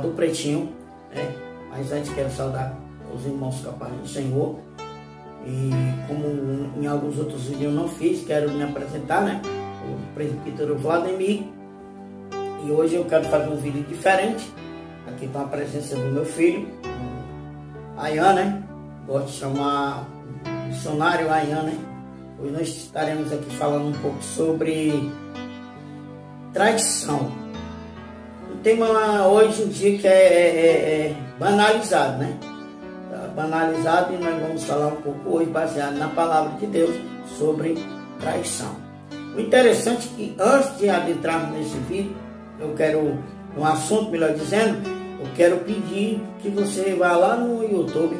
do Pretinho, né? Mas antes quero saudar os irmãos capazes do Senhor. E como em alguns outros vídeos eu não fiz, quero me apresentar, né? O presbítero Vladimir. E hoje eu quero fazer um vídeo diferente, aqui com a presença do meu filho, Ayan, né? Gosto de chamar missionário Ayan, né? Hoje nós estaremos aqui falando um pouco sobre traição. Um tema hoje em dia que é banalizado, né? Banalizado, e nós vamos falar um pouco hoje, baseado na palavra de Deus, sobre traição. O interessante é que antes de adentrarmos nesse vídeo, eu quero, um assunto, melhor dizendo, eu quero pedir que você vá lá no YouTube,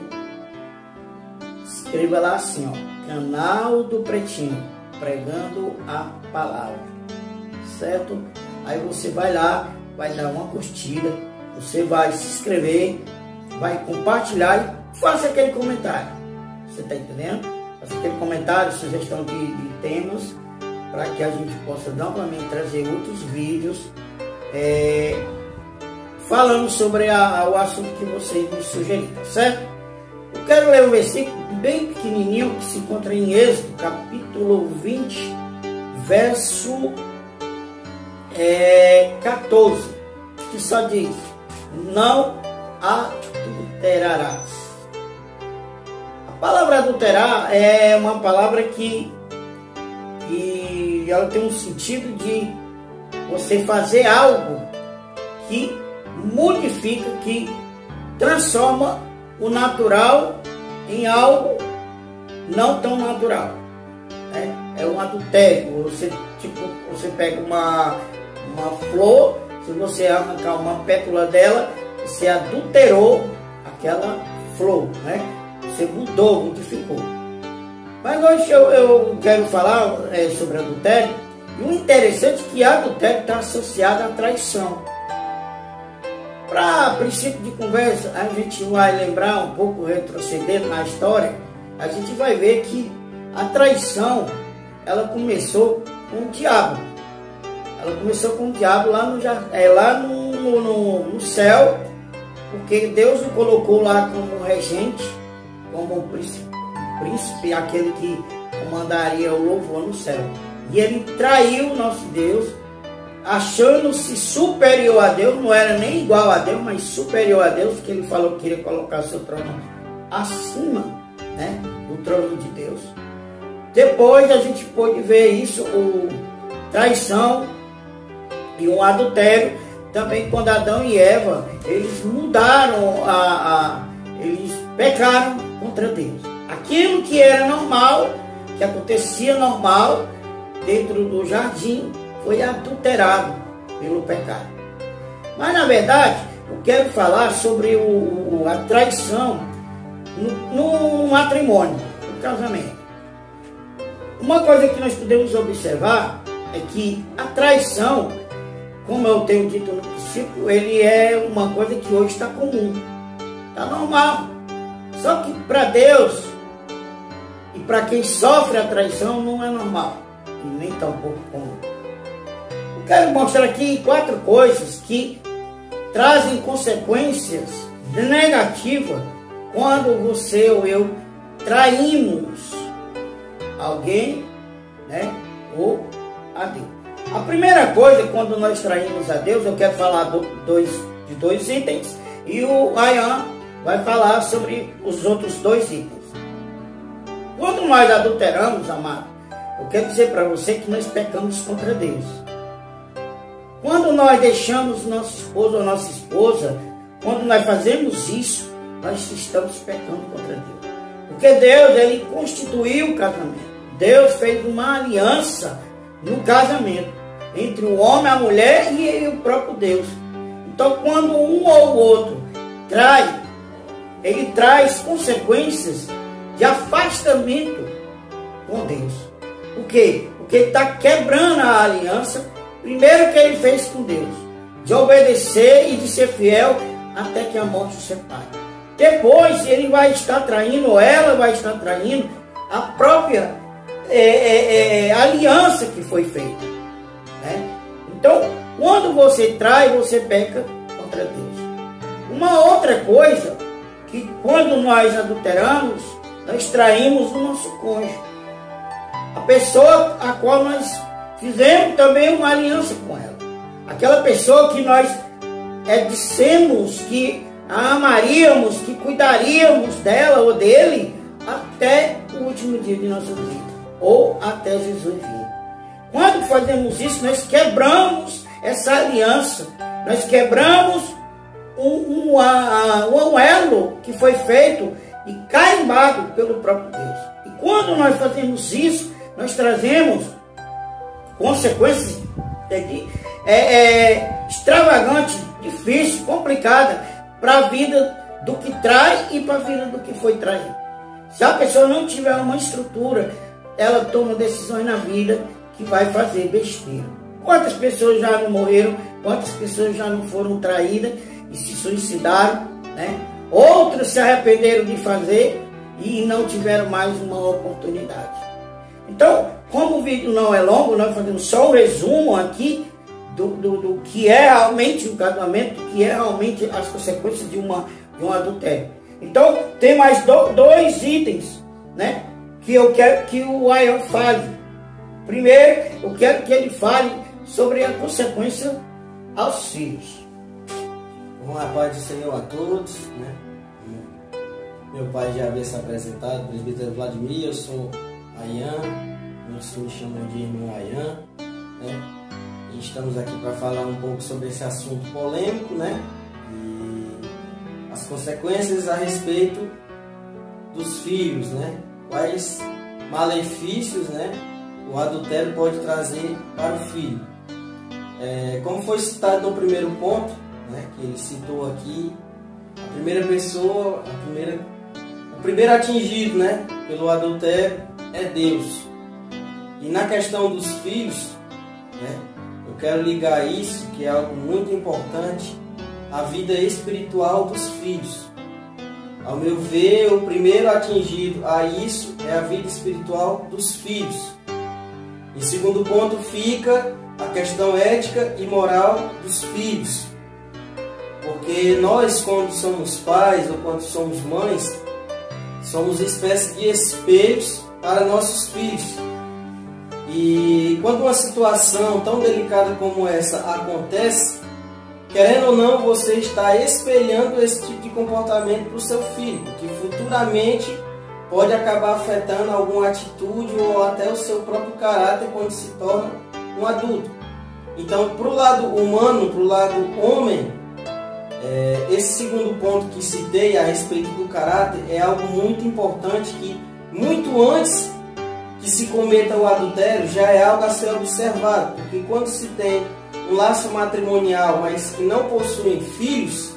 escreva lá assim, ó, Canal do Pretinho, Pregando a Palavra, certo? Aí você vai lá, vai dar uma curtida, você vai se inscrever, vai compartilhar e faça aquele comentário. Você está entendendo? Faça aquele comentário, sugestão de temas, para que a gente possa novamente trazer outros vídeos falando sobre o assunto que vocês nos sugeriram, tá certo? Eu quero ler um versículo bem pequenininho que se encontra em Êxodo, capítulo 20, verso 14, que só diz: não adulterarás. A palavra adulterar é uma palavra que ela tem um sentido de você fazer algo que modifica, que transforma o natural em algo não tão natural. É um adultério. Você pega uma flor, se você arrancar uma pétala dela, você adulterou aquela flor, né? Você mudou, modificou. Mas hoje eu quero falar sobre adultério. E o interessante é que adultério está associado à traição. Para princípio de conversa, a gente vai lembrar um pouco, retrocedendo na história, a gente vai ver que a traição, ela começou com o diabo. Ela começou com o diabo lá no céu, porque Deus o colocou lá como regente, como príncipe, aquele que comandaria o louvor no céu. E ele traiu o nosso Deus, achando-se superior a Deus, não era nem igual a Deus, mas superior a Deus, que ele falou que queria colocar seu trono acima, né, do trono de Deus. Depois a gente pôde ver isso, traição e um adultério, também quando Adão e Eva, eles mudaram, eles pecaram contra Deus. Aquilo que era normal, que acontecia normal dentro do jardim, foi adulterado pelo pecado. Mas na verdade, eu quero falar sobre a traição no matrimônio, no casamento. Uma coisa que nós podemos observar é que a traição, como eu tenho dito no princípio, ele é uma coisa que hoje está comum, está normal. Só que para Deus e para quem sofre a traição não é normal, e nem tão pouco comum. Eu quero mostrar aqui 4 coisas que trazem consequências negativas quando você ou eu traímos alguém, né, ou a Deus. A primeira coisa, quando nós traímos a Deus, eu quero falar de dois itens, e o Ayan vai falar sobre os outros 2 itens. Quando nós adulteramos, amado, eu quero dizer para você que nós pecamos contra Deus. Quando nós deixamos nosso esposo ou nossa esposa, quando nós fazemos isso, nós estamos pecando contra Deus. Porque Deus, ele constituiu o casamento. Deus fez uma aliança no casamento entre o homem, a mulher e o próprio Deus. Então, quando um ou o outro trai, ele traz consequências de afastamento com Deus. Por quê? Porque ele está quebrando a aliança, primeiro que ele fez com Deus, de obedecer e de ser fiel até que a morte o separe. Depois ele vai estar traindo, ou ela vai estar traindo a própria aliança que foi feita, né? Então, quando você trai, você peca contra Deus. Uma outra coisa, que quando nós adulteramos, nós traímos o nosso cônjuge. A pessoa a qual nós fizemos também uma aliança com ela. Aquela pessoa que nós dissemos que a amaríamos, que cuidaríamos dela ou dele até o último dia de nossa vida, ou até Jesus vir. Quando fazemos isso, nós quebramos essa aliança, nós quebramos um elo que foi feito e carimbado pelo próprio Deus. E quando nós fazemos isso, nós trazemos consequências extravagantes, difíceis, complicadas para a vida do que trai e para a vida do que foi traído. Se a pessoa não tiver uma estrutura, ela toma decisões na vida que vai fazer besteira. Quantas pessoas já não morreram, quantas pessoas já não foram traídas e se suicidaram, né? Outros se arrependeram de fazer e não tiveram mais uma oportunidade. Então, como o vídeo não é longo, nós fazemos só um resumo aqui do que é realmente um casamento, que é realmente as consequências de um adultério. Então, tem mais dois itens, né, que eu quero que o Ian fale. Primeiro, eu quero que ele fale sobre a consequência aos filhos. Bom, a paz do Senhor a todos, né? Meu pai já havia se apresentado, presbítero Vladimir, eu sou Ian, meus me chamam de irmão Ian, né? E estamos aqui para falar um pouco sobre esse assunto polêmico, né? E as consequências a respeito dos filhos, né? Quais malefícios, né, o adultério pode trazer para o filho. Como foi citado no primeiro ponto, né, que ele citou aqui, a primeira pessoa, o primeiro atingido, né, pelo adultério é Deus. E na questão dos filhos, né, eu quero ligar isso, que é algo muito importante, a vida espiritual dos filhos. Ao meu ver, o primeiro atingido a isso é a vida espiritual dos filhos. Em segundo ponto fica a questão ética e moral dos filhos. Porque nós, quando somos pais ou quando somos mães, somos espécie de espelhos para nossos filhos. E quando uma situação tão delicada como essa acontece, querendo ou não, você está espelhando esse tipo de comportamento para o seu filho, que futuramente pode acabar afetando alguma atitude ou até o seu próprio caráter quando se torna um adulto. Então, para o lado humano, para o lado homem, esse segundo ponto que citei a respeito do caráter é algo muito importante, que muito antes que se cometa o adultério já é algo a ser observado, porque quando se tem um laço matrimonial, mas que não possuem filhos,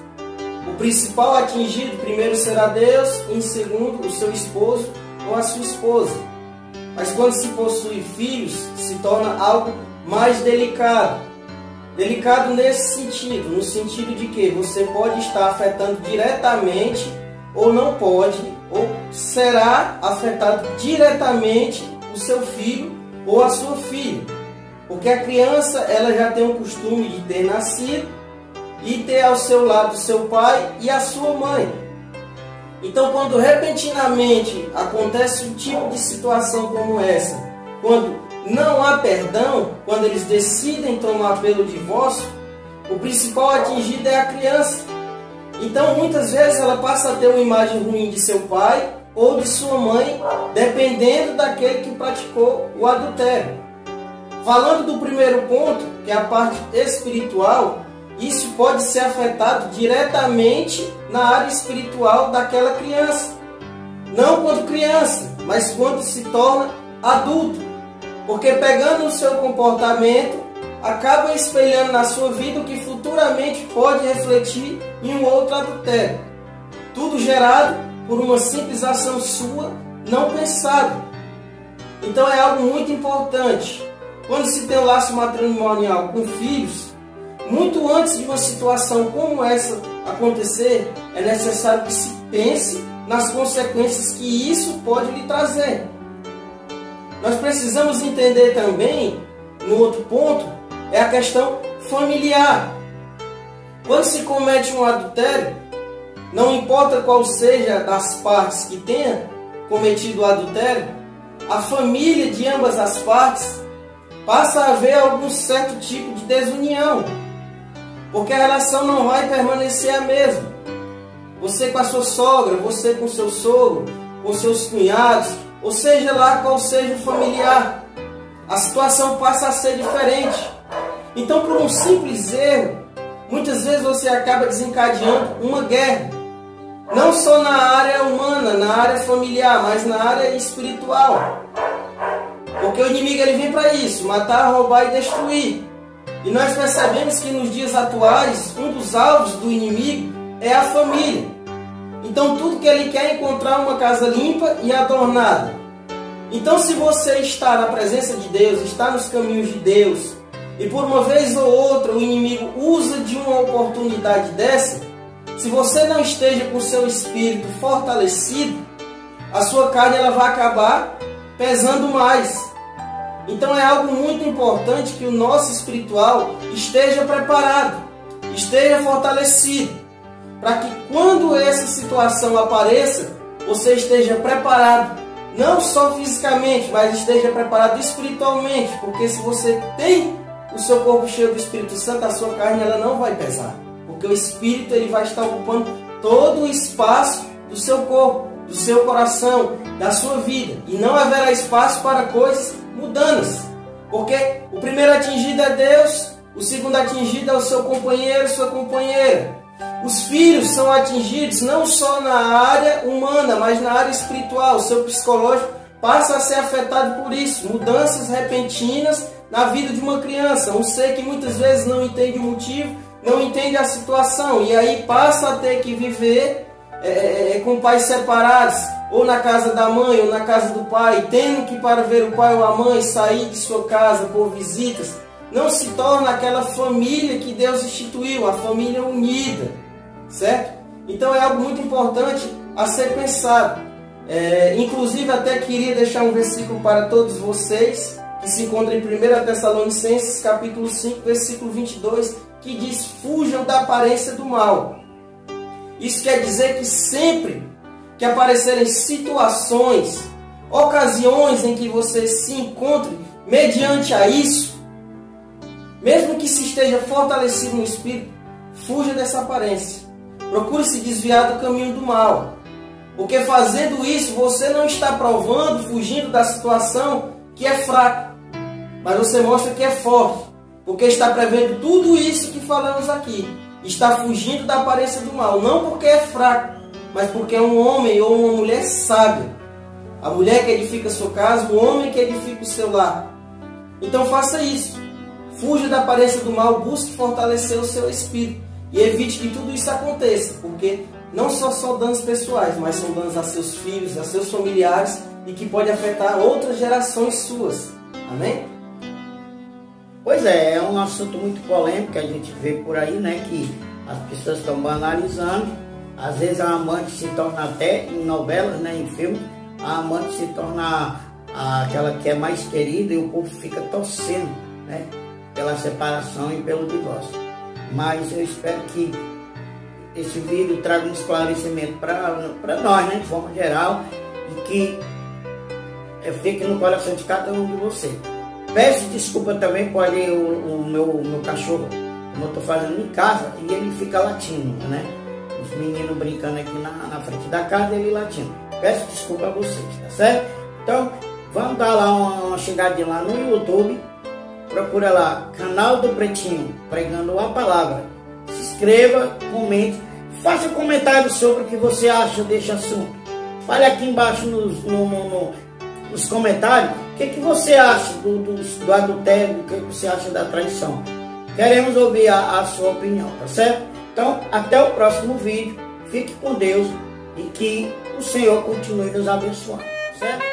o principal atingido primeiro será Deus, em segundo o seu esposo ou a sua esposa. Mas quando se possui filhos, se torna algo mais delicado. Delicado nesse sentido, no sentido de que você pode estar afetando diretamente ou não pode, ou será afetado diretamente o seu filho ou a sua filha. Porque a criança, ela já tem o costume de ter nascido e ter ao seu lado seu pai e a sua mãe. Então, quando repentinamente acontece um tipo de situação como essa, quando não há perdão, quando eles decidem tomar pelo divórcio, o principal atingido é a criança. Então, muitas vezes ela passa a ter uma imagem ruim de seu pai ou de sua mãe, dependendo daquele que praticou o adultério. Falando do primeiro ponto, que é a parte espiritual, isso pode ser afetado diretamente na área espiritual daquela criança. Não quando criança, mas quando se torna adulto. Porque pegando o seu comportamento, acaba espelhando na sua vida o que futuramente pode refletir em um outro adultério. Tudo gerado por uma simples ação sua, não pensada. Então é algo muito importante. Quando se tem um laço matrimonial com filhos, muito antes de uma situação como essa acontecer, é necessário que se pense nas consequências que isso pode lhe trazer. Nós precisamos entender também, no outro ponto, é a questão familiar. Quando se comete um adultério, não importa qual seja das partes que tenha cometido o adultério, a família de ambas as partes passa a haver algum certo tipo de desunião, porque a relação não vai permanecer a mesma. Você com a sua sogra, você com o seu sogro, com seus cunhados, ou seja lá qual seja o familiar, a situação passa a ser diferente. Então, por um simples erro, muitas vezes você acaba desencadeando uma guerra, não só na área humana, na área familiar, mas na área espiritual. Porque o inimigo ele vem para isso, matar, roubar e destruir. E nós percebemos que nos dias atuais, um dos alvos do inimigo é a família. Então tudo que ele quer é encontrar uma casa limpa e adornada. Então se você está na presença de Deus, está nos caminhos de Deus, e por uma vez ou outra o inimigo usa de uma oportunidade dessa, se você não esteja com o seu espírito fortalecido, a sua carne ela vai acabar pesando mais. Então é algo muito importante que o nosso espiritual esteja preparado, esteja fortalecido, para que quando essa situação apareça, você esteja preparado, não só fisicamente, mas esteja preparado espiritualmente, porque se você tem o seu corpo cheio do Espírito Santo, a sua carne ela não vai pesar, porque o Espírito ele vai estar ocupando todo o espaço do seu corpo, do seu coração, da sua vida, e não haverá espaço para coisas mundanas, porque o primeiro atingido é Deus, o segundo atingido é o seu companheiro, sua companheira. Os filhos são atingidos não só na área humana, mas na área espiritual. O seu psicológico passa a ser afetado por isso, mudanças repentinas na vida de uma criança, um ser que muitas vezes não entende o motivo, não entende a situação, e aí passa a ter que viver com pais separados, ou na casa da mãe, ou na casa do pai, tendo que para ver o pai ou a mãe sair de sua casa por visitas, não se torna aquela família que Deus instituiu, a família unida, certo? Então é algo muito importante a ser pensado. Inclusive até queria deixar um versículo para todos vocês, que se encontra em 1 Tessalonicenses capítulo 5, versículo 22, que diz: fujam da aparência do mal. Isso quer dizer que sempre que aparecerem situações, ocasiões em que você se encontre mediante a isso, mesmo que se esteja fortalecido no Espírito, fuja dessa aparência. Procure se desviar do caminho do mal. Porque fazendo isso, você não está provando, fugindo da situação que é fraco, mas você mostra que é forte. Porque está prevendo tudo isso que falamos aqui. Está fugindo da aparência do mal. Não porque é fraco, mas porque é um homem ou uma mulher sábia. A mulher que edifica a sua casa, o homem que edifica o seu lar. Então faça isso. Fuja da aparência do mal, busque fortalecer o seu espírito. E evite que tudo isso aconteça. Porque não são danos pessoais, mas são danos a seus filhos, a seus familiares, e que pode afetar outras gerações suas. Amém? Pois é um assunto muito polêmico que a gente vê por aí, né? Que as pessoas estão banalizando. Às vezes a amante se torna até, em novelas, né, em filmes, a amante se torna aquela que é mais querida e o povo fica torcendo, né, pela separação e pelo divórcio. Mas eu espero que esse vídeo traga um esclarecimento para nós, né, de forma geral, e que fique no coração de cada um de vocês. Peço desculpa também por ali o meu cachorro, como eu estou fazendo em casa, e ele fica latindo, né? Os meninos brincando aqui na frente da casa, ele latindo. Peço desculpa a vocês, tá certo? Então, vamos dar lá uma chegadinha lá no YouTube. Procura lá, canal do Pretinho, pregando a palavra. Se inscreva, comente, faça comentários sobre o que você acha desse assunto. Fale aqui embaixo nos comentários o que você acha do adultério, o que você acha da traição. Queremos ouvir a sua opinião, tá certo? Então, até o próximo vídeo. Fique com Deus e que o Senhor continue nos abençoando, certo?